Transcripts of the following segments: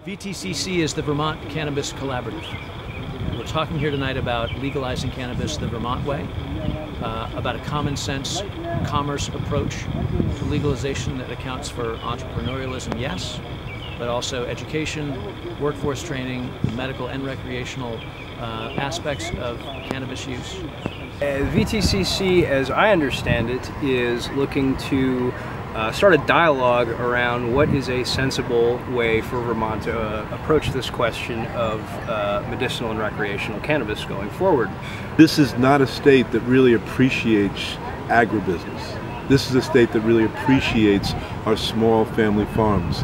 Vtcc is the Vermont Cannabis Collaborative. We're talking here tonight about legalizing cannabis the Vermont way, about a common sense commerce approach to legalization that accounts for entrepreneurialism, yes, but also education, workforce training, medical and recreational aspects of cannabis use. Vtcc, as I understand it, is looking to start a dialogue around what is a sensible way for Vermont to approach this question of medicinal and recreational cannabis going forward. This is not a state that really appreciates agribusiness. This is a state that really appreciates our small family farms.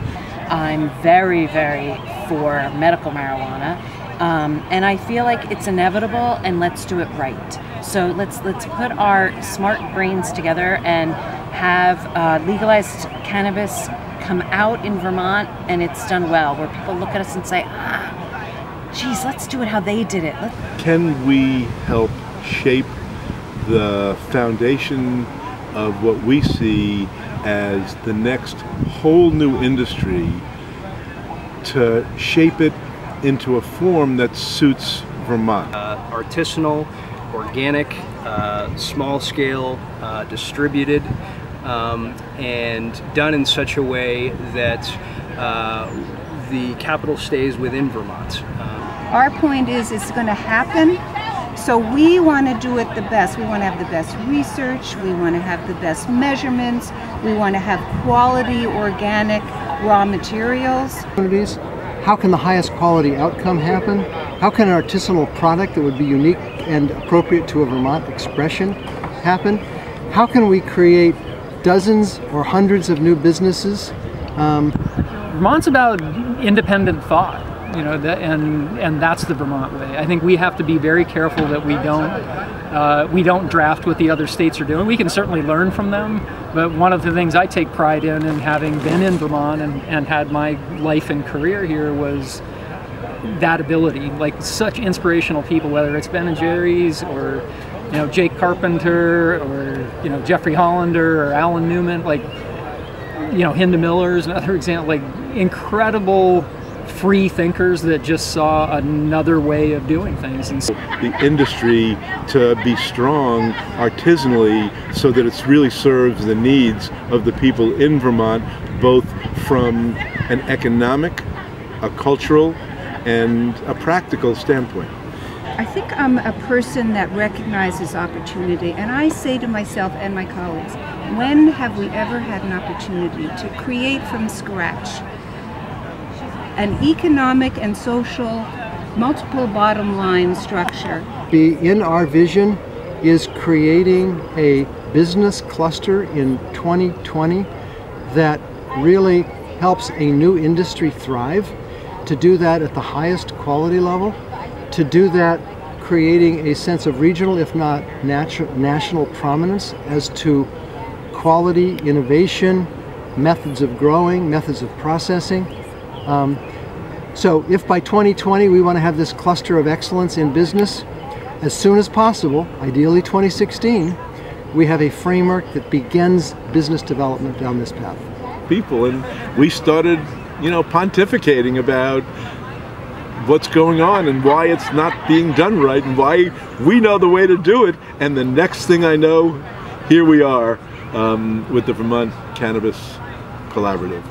I'm very, very for medical marijuana. And I feel like it's inevitable, and let's do it right. So let's put our smart brains together and have legalized cannabis come out in Vermont, and it's done well, where people look at us and say, geez, let's do it how they did it. Can we help shape the foundation of what we see as the next whole new industry, to shape it into a form that suits Vermont? Artisanal, organic, small-scale, distributed, and done in such a way that the capital stays within Vermont. Our point is it's going to happen, so we want to do it the best. We want to have the best research, we want to have the best measurements, we want to have quality, organic, raw materials. How can the highest quality outcome happen? How can an artisanal product that would be unique and appropriate to a Vermont expression happen? How can we create dozens or hundreds of new businesses? Vermont's about independent thought, you know, and that's the Vermont way. I think we have to be very careful that we don't draft what the other states are doing. We can certainly learn from them, but one of the things I take pride in having been in Vermont and had my life and career here was that ability. Like, such inspirational people, whether it's Ben and Jerry's or, you know, Jake Carpenter or, you know, Jeffrey Hollander or Alan Newman, like, you know, Hinda Miller is another example, like incredible free thinkers that just saw another way of doing things. And the industry to be strong artisanally so that it really serves the needs of the people in Vermont, both from an economic, a cultural, and a practical standpoint. I think I'm a person that recognizes opportunity, and I say to myself and my colleagues, when have we ever had an opportunity to create from scratch an economic and social multiple bottom line structure? In our vision is creating a business cluster in 2020 that really helps a new industry thrive, to do that at the highest quality level, to do that creating a sense of regional, if not national prominence as to quality, innovation, methods of growing, methods of processing. So if by 2020 we want to have this cluster of excellence in business, as soon as possible, ideally 2016, we have a framework that begins business development down this path. People, and we started, you know, pontificating about what's going on and why it's not being done right and why we know the way to do it. And the next thing I know, here we are with the Vermont Cannabis Collaborative.